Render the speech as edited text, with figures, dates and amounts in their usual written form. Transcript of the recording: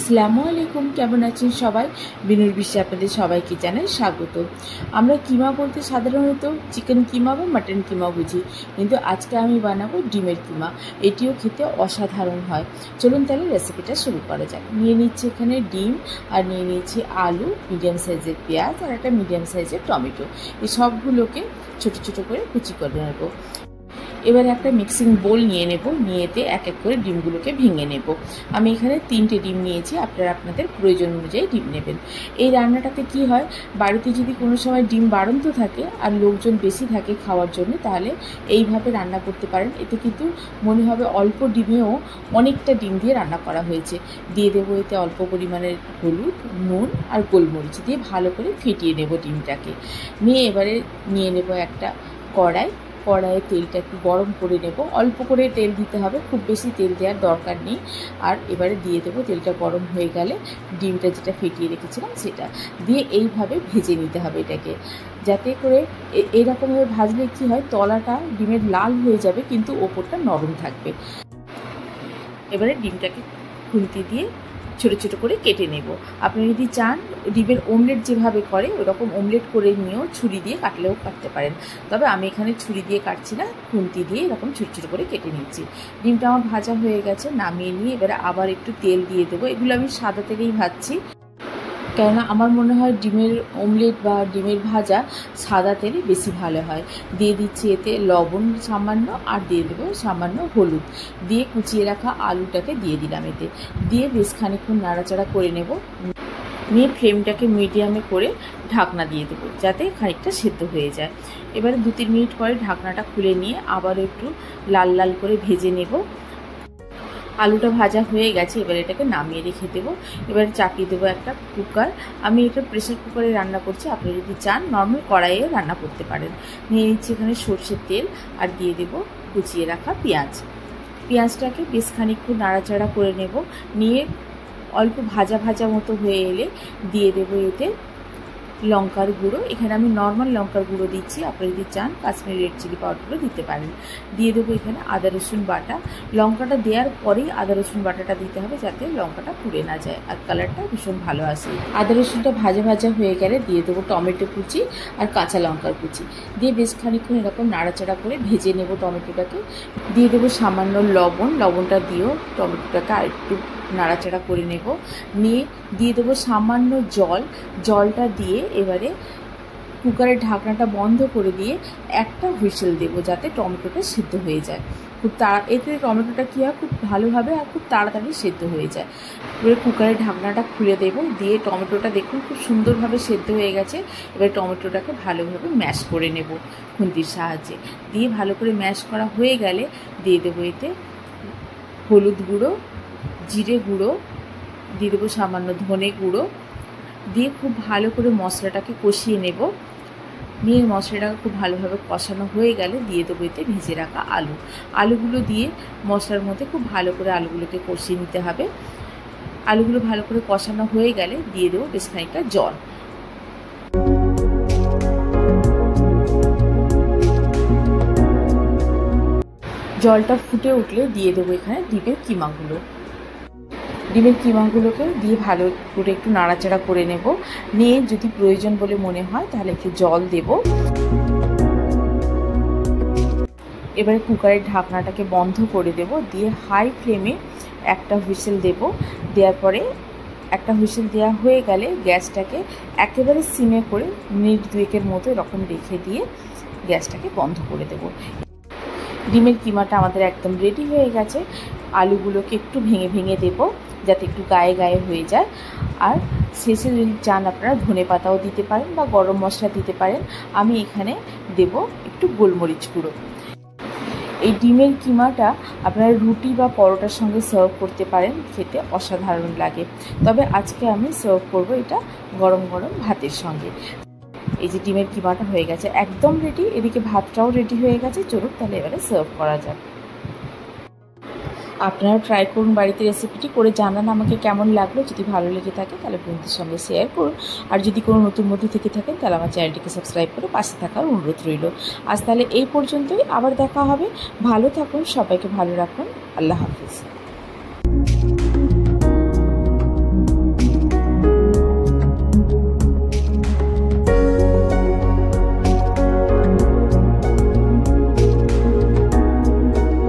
আসসালামু আলাইকুম, কেমন আছেন সবাই? বিনুর বিশ্বে আপনাদের সবাইকে জানাই স্বাগত। আমরা কিমা বলতে সাধারণত চিকেন কিমা বা মাটন কিমা বুঝি, কিন্তু আজকে আমি বানাবো ডিমের কিমা। এটিও খেতে অসাধারণ হয়। চলুন তাহলে রেসিপিটা শুরু করা যাক। নিয়ে নিচ্ছি এখানে ডিম, আর নিয়ে নিচ্ছি আলু, মিডিয়াম সাইজের পেঁয়াজ, আর একটা মিডিয়াম সাইজের টমেটো। এই সবগুলোকে ছোটো ছোটো করে কুচি করে নেব। এবার একটা মিক্সিং বোল নিয়ে নেব, নিয়ে এতে এক এক করে ডিমগুলোকে ভেঙে নেব। আমি এখানে 3টে ডিম নিয়েছি, আপনারা আপনাদের প্রয়োজন অনুযায়ী ডিম নেবেন। এই রান্নাটাতে কি হয়, বাড়িতে যদি কোনো সময় ডিম বাড়ন্ত থাকে আর লোকজন বেশি থাকে খাওয়ার জন্য, তাহলে এইভাবে রান্না করতে পারেন। এতে কিন্তু মনে হবে অল্প ডিমেও অনেকটা ডিম দিয়ে রান্না করা হয়েছে। দিয়ে দেবো এতে অল্প পরিমাণের হলুদ, নুন আর গোলমরিচ দিয়ে ভালো করে ফেটিয়ে নেব ডিমটাকে। নিয়ে এবারে নিয়ে নেব একটা কড়াইয়ে তেলটা একটু গরম করে নেব। অল্প করে তেল দিতে হবে, খুব বেশি তেল দেওয়ার দরকার নেই। আর এবারে দিয়ে দেবো, তেলটা গরম হয়ে গেলে ডিমটা যেটা ফেটিয়ে রেখেছিলাম সেটা দিয়ে এইভাবে ভেজে নিতে হবে এটাকে, যাতে করে এইরকমভাবে ভাজলে কী হয়, তলাটা ডিমের লাল হয়ে যাবে কিন্তু ওপরটা নরম থাকবে। এবারে ডিমটাকে খুন্তি দিয়ে ছোটো ছোটো করে কেটে নেব। আপনি যদি চান ডিমের অমলেট যেভাবে করে ওরকম অমলেট করে নিয়েও ছুরি দিয়ে কাটলেও কাটতে পারেন, তবে আমি এখানে ছুরি দিয়ে কাটছি না, খুন্তি দিয়ে এরকম ছোটো ছোটো করে কেটে নিচ্ছি। ডিমটা আমার ভাজা হয়ে গেছে, নামিয়ে নিয়ে এবারে আবার একটু তেল দিয়ে দেবো। এগুলো আমি সাদা তেলেই ভাজছি, কেননা আমার মনে হয় ডিমের অমলেট বা ডিমের ভাজা সাদা তেলে বেশি ভালো হয়। দিয়ে দিচ্ছি এতে লবণ সামান্য, আর দিয়ে দেবো সামান্য হলুদ। দিয়ে কুচিয়ে রাখা আলুটাকে দিয়ে দিলাম এতে, দিয়ে বেশ খানিকক্ষণ নাড়াচাড়া করে নেব। নিয়ে ফ্লেমটাকে মিডিয়ামে করে ঢাকনা দিয়ে দেবো, যাতে খানিকটা সেদ্ধ হয়ে যায়। এবারে 2-3 মিনিট পরে ঢাকনাটা খুলে নিয়ে আবার একটু লাল লাল করে ভেজে নেব। আলুটা ভাজা হয়ে গেছে, এবার এটাকে নামিয়ে রেখে দেবো। এবার চাপিয়ে দেবো একটা কুকার। আমি এটা প্রেসার কুকারে রান্না করছি, আপনি যদি চান নর্মাল কড়াইয়ে রান্না করতে পারেন। নিয়ে নিচ্ছি এখানে সর্ষের তেল, আর দিয়ে দেবো কুচিয়ে রাখা পেঁয়াজটাকে বেশ খানিকক্ষণ নাড়াচাড়া করে নেব। নিয়ে অল্প ভাজা ভাজা মতো হয়ে এলে দিয়ে দেবো এতে লঙ্কার গুঁড়ো। এখানে আমি নর্মাল লঙ্কার গুঁড়ো দিচ্ছি, আপনারা যদি চান কাশ্মীরি রেড চিলি পাউডারও দিতে পারেন। দিয়ে দেবো এখানে আদা রসুন বাটা। লঙ্কাটা দেওয়ার পরেই আদা রসুন বাটাটা দিতে হবে, যাতে লঙ্কাটা পুড়ে না যায় আর কালারটা ভীষণ ভালো আসে। আদা রসুনটা ভাজা ভাজা হয়ে গেলে দিয়ে দেবো টমেটো কুচি আর কাঁচা লঙ্কার কুচি। দিয়ে বেশ খানিকক্ষণ এরকম নাড়াচাড়া করে ভেজে নেব টমেটোটাকে। দিয়ে দেবো সামান্য লবণটা দিয়েও টমেটোটাকে আরেকটু নাড়াচাড়া করে নেব। নিয়ে দিয়ে দেবো সামান্য জলটা দিয়ে এবারে কুকারের ঢাকনাটা বন্ধ করে দিয়ে একটা হুইসেল দেবো, যাতে টমেটোটা সিদ্ধ হয়ে যায়। এতে টমেটোটা কী হয়, খুব ভালোভাবে আর খুব তাড়াতাড়ি সেদ্ধ হয়ে যায়। এবারে কুকারের ঢাকনাটা খুলে দেবো, দিয়ে টমেটোটা দেখুন খুব সুন্দরভাবে সেদ্ধ হয়ে গেছে। এবার টমেটোটাকে ভালোভাবে ম্যাশ করে নেব খুন্তির সাহায্যে। দিয়ে ভালো করে ম্যাশ করা হয়ে গেলে দিয়ে দেবো এতে হলুদ গুঁড়ো, জিরে গুঁড়ো, দিয়ে দেবো সামান্য ধনে গুঁড়ো। দিয়ে খুব ভালো করে মশলাটাকে কষিয়ে নেব। নিয়ে মশলাটাকে খুব ভালোভাবে কষানো হয়ে গেলে দিয়ে দেবো এতে ভেজে রাখা আলুগুলো দিয়ে মশলার মধ্যে খুব ভালো করে আলুগুলোকে কষিয়ে নিতে হবে। আলুগুলো ভালো করে কষানো হয়ে গেলে দিয়ে দেবো বেশ খানিকটা জল। জলটা ফুটে উঠলে দিয়ে দেবো এখানে ডিমের কিমাগুলোকে দিয়ে ভালো করে একটু নাড়াচাড়া করে নেব। নিয়ে যদি প্রয়োজন বলে মনে হয় তাহলে একটু জল দেব। এবারে কুকারের ঢাকনাটাকে বন্ধ করে দেব, দিয়ে হাই ফ্লেমে একটা হুইসেল দেব। দেওয়ার পরে একটা হুইসেল দেওয়া হয়ে গেলে গ্যাসটাকে একেবারে সিমে করে মিনিট 2-এর মতো এরকম রেখে দিয়ে গ্যাসটাকে বন্ধ করে দেব। ডিমের কিমাটা আমাদের একদম রেডি হয়ে গেছে। আলুগুলোকে একটু ভেঙে ভেঙে দেবো, যাতে একটু গায়ে গায়ে হয়ে যায়। আর শেষে যদি চান আপনারা ধনেপাতাও দিতে পারেন বা গরম মশলা দিতে পারেন। আমি এখানে দেব একটু গোলমরিচ গুঁড়ো। এই ডিমের কিমাটা আপনারা রুটি বা পরোটার সঙ্গে সার্ভ করতে পারেন, খেতে অসাধারণ লাগে। তবে আজকে আমি সার্ভ করব এটা গরম গরম ভাতের সঙ্গে। এই যে ডিমের কিমাটা হয়ে গেছে, একদম রেডি। এদিকে ভাতটাও রেডি হয়ে গেছে। চলুন তাহলে এবারে সার্ভ করা যাক। আপনারা ট্রাই করুন বাড়িতে, রেসিপিটি করে জানান আমাকে কেমন লাগলো। যদি ভালো লেগে থাকে তাহলে বন্ধুদের সঙ্গে শেয়ার করুন। আর যদি কোনো নতুন বন্ধু থেকে থাকেন তাহলে আমার চ্যানেলটিকে সাবস্ক্রাইব করে পাশে থাকার অনুরোধ রইল। আজ তাহলে এই পর্যন্তই, আবার দেখা হবে। ভালো থাকুন, সবাইকে ভালো রাখুন। আল্লাহ হাফিজ।